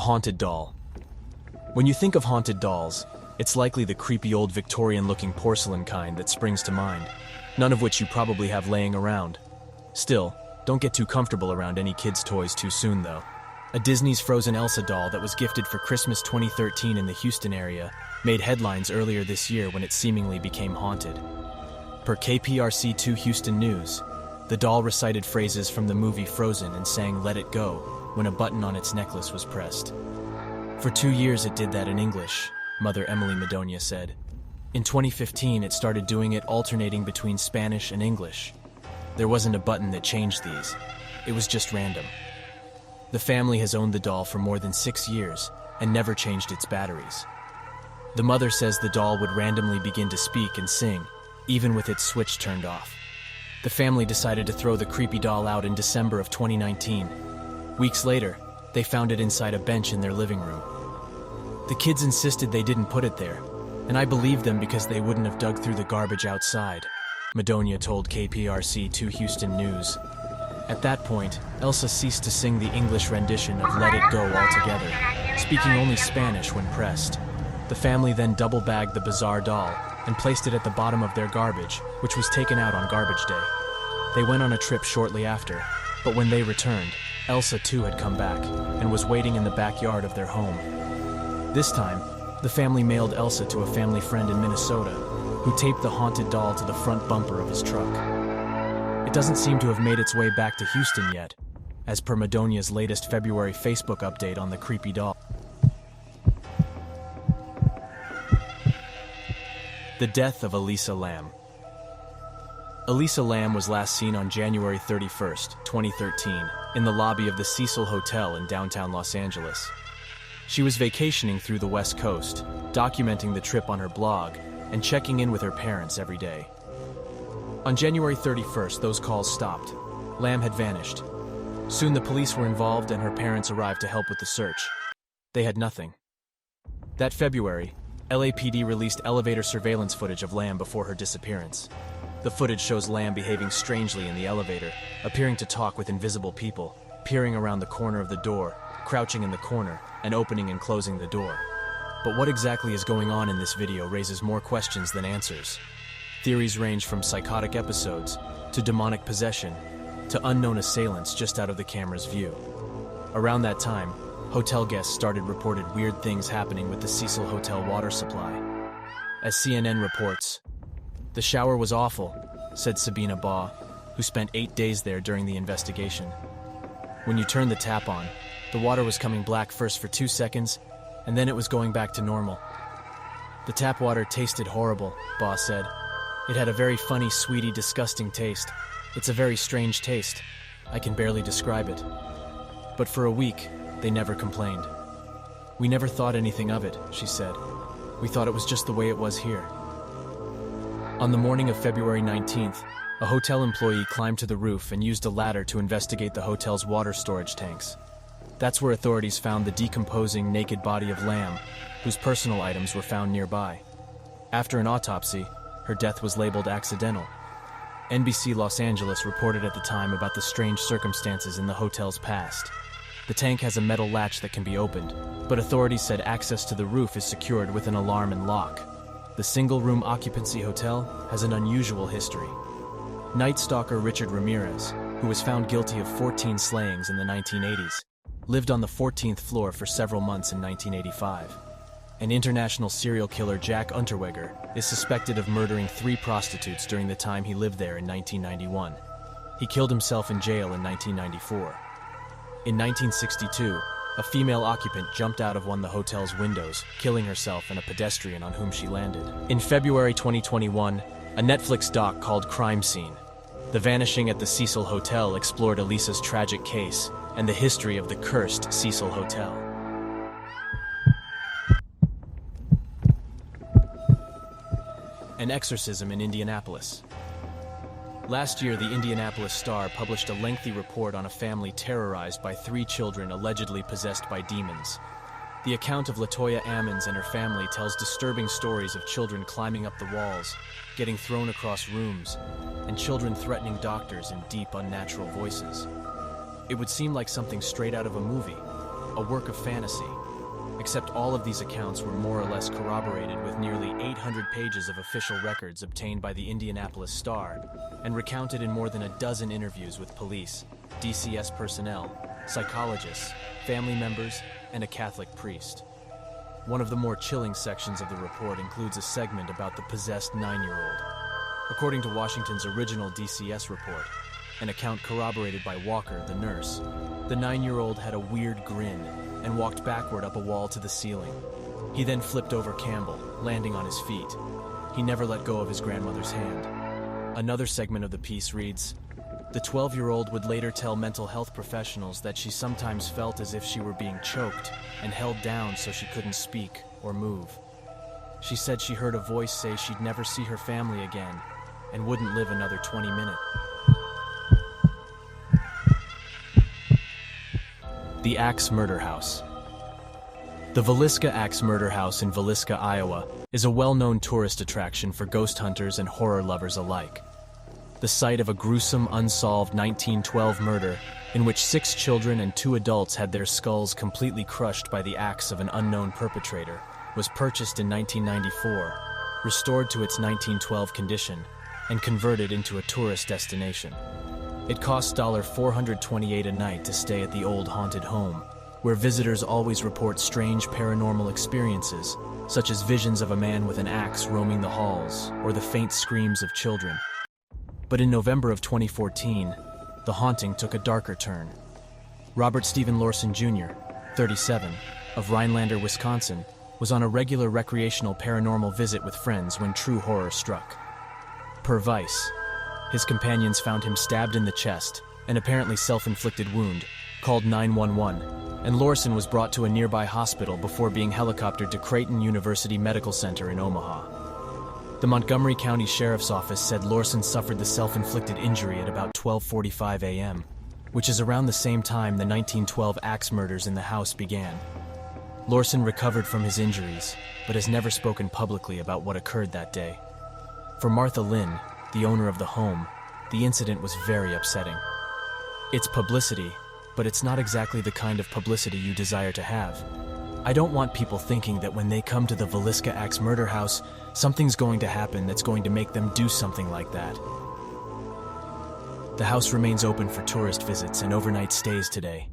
Haunted doll. When you think of haunted dolls, it's likely the creepy old Victorian-looking porcelain kind that springs to mind, none of which you probably have laying around. Still, don't get too comfortable around any kids' toys too soon, though. A Disney's Frozen Elsa doll that was gifted for Christmas 2013 in the Houston area made headlines earlier this year when it seemingly became haunted. Per KPRC2 Houston News, the doll recited phrases from the movie Frozen and sang "Let It Go" when a button on its necklace was pressed. For 2 years it did that in English, Mother Emily Madonia said. In 2015 it started doing it alternating between Spanish and English. There wasn't a button that changed these. It was just random. The family has owned the doll for more than 6 years and never changed its batteries. The mother says the doll would randomly begin to speak and sing, even with its switch turned off. The family decided to throw the creepy doll out in December of 2019. Weeks later, they found it inside a bench in their living room. The kids insisted they didn't put it there, and I believed them because they wouldn't have dug through the garbage outside, Madonia told KPRC2 Houston News. At that point, Elsa ceased to sing the English rendition of "Let It Go" altogether, speaking only Spanish when pressed. The family then double-bagged the bizarre doll and placed it at the bottom of their garbage, which was taken out on garbage day. They went on a trip shortly after, but when they returned, Elsa too had come back and was waiting in the backyard of their home. This time, the family mailed Elsa to a family friend in Minnesota, who taped the haunted doll to the front bumper of his truck. It doesn't seem to have made its way back to Houston yet, as per Madonia's latest February Facebook update on the creepy doll. The death of Elisa Lam. Elisa Lam was last seen on January 31st, 2013, in the lobby of the Cecil Hotel in downtown Los Angeles. She was vacationing through the West Coast, documenting the trip on her blog, and checking in with her parents every day. On January 31st, those calls stopped. Lam had vanished. Soon the police were involved and her parents arrived to help with the search. They had nothing. That February, LAPD released elevator surveillance footage of Lam before her disappearance. The footage shows Lam behaving strangely in the elevator, appearing to talk with invisible people, peering around the corner of the door, crouching in the corner, and opening and closing the door. But what exactly is going on in this video raises more questions than answers. Theories range from psychotic episodes, to demonic possession, to unknown assailants just out of the camera's view. Around that time, hotel guests started reported weird things happening with the Cecil Hotel water supply. As CNN reports, "The shower was awful," said Sabina Baugh, who spent 8 days there during the investigation. "When you turned the tap on, the water was coming black first for 2 seconds, and then it was going back to normal. The tap water tasted horrible," Baugh said. "It had a very funny, sweety, disgusting taste. It's a very strange taste. I can barely describe it. But for a week, they never complained. We never thought anything of it," she said. "We thought it was just the way it was here." On the morning of February 19th, a hotel employee climbed to the roof and used a ladder to investigate the hotel's water storage tanks. That's where authorities found the decomposing naked body of Lam, whose personal items were found nearby. After an autopsy, her death was labeled accidental. NBC Los Angeles reported at the time about the strange circumstances in the hotel's past. The tank has a metal latch that can be opened, but authorities said access to the roof is secured with an alarm and lock. The single-room occupancy hotel has an unusual history. Night Stalker Richard Ramirez, who was found guilty of 14 slayings in the 1980s, lived on the 14th floor for several months in 1985. And international serial killer Jack Unterweger is suspected of murdering 3 prostitutes during the time he lived there in 1991. He killed himself in jail in 1994. In 1962, a female occupant jumped out of one of the hotel's windows, killing herself and a pedestrian on whom she landed. In February 2021, a Netflix doc called Crime Scene: The Vanishing at the Cecil Hotel explored Elisa's tragic case and the history of the cursed Cecil Hotel. An exorcism in Indianapolis. Last year, the Indianapolis Star published a lengthy report on a family terrorized by 3 children allegedly possessed by demons. The account of LaToya Ammons and her family tells disturbing stories of children climbing up the walls, getting thrown across rooms, and children threatening doctors in deep, unnatural voices. It would seem like something straight out of a movie, a work of fantasy. Except all of these accounts were more or less corroborated with nearly 800 pages of official records obtained by the Indianapolis Star and recounted in more than a dozen interviews with police, DCS personnel, psychologists, family members, and a Catholic priest. One of the more chilling sections of the report includes a segment about the possessed 9-year-old. According to Washington's original DCS report, an account corroborated by Walker, the nurse, the 9-year-old had a weird grin and walked backward up a wall to the ceiling. He then flipped over Campbell, landing on his feet. He never let go of his grandmother's hand. Another segment of the piece reads, the 12-year-old would later tell mental health professionals that she sometimes felt as if she were being choked and held down so she couldn't speak or move. She said she heard a voice say she'd never see her family again and wouldn't live another 20 minutes. The Axe Murder House. The Villisca Axe Murder House in Villisca, Iowa, is a well-known tourist attraction for ghost hunters and horror lovers alike. The site of a gruesome, unsolved 1912 murder in which 6 children and 2 adults had their skulls completely crushed by the axe of an unknown perpetrator was purchased in 1994, restored to its 1912 condition, and converted into a tourist destination. It costs $428 a night to stay at the old haunted home, where visitors always report strange paranormal experiences, such as visions of a man with an axe roaming the halls or the faint screams of children. But in November of 2014, the haunting took a darker turn. Robert Stephen Lorson Jr., 37, of Rhinelander, Wisconsin, was on a regular recreational paranormal visit with friends when true horror struck. Per Vice, his companions found him stabbed in the chest, an apparently self-inflicted wound, called 911, and Lorson was brought to a nearby hospital before being helicoptered to Creighton University Medical Center in Omaha. The Montgomery County Sheriff's Office said Lorson suffered the self-inflicted injury at about 12:45 a.m., which is around the same time the 1912 axe murders in the house began. Lorson recovered from his injuries, but has never spoken publicly about what occurred that day. For Martha Lynn, the owner of the home, the incident was very upsetting. It's publicity, but it's not exactly the kind of publicity you desire to have. I don't want people thinking that when they come to the Villisca Axe Murder House, something's going to happen that's going to make them do something like that. The house remains open for tourist visits and overnight stays today.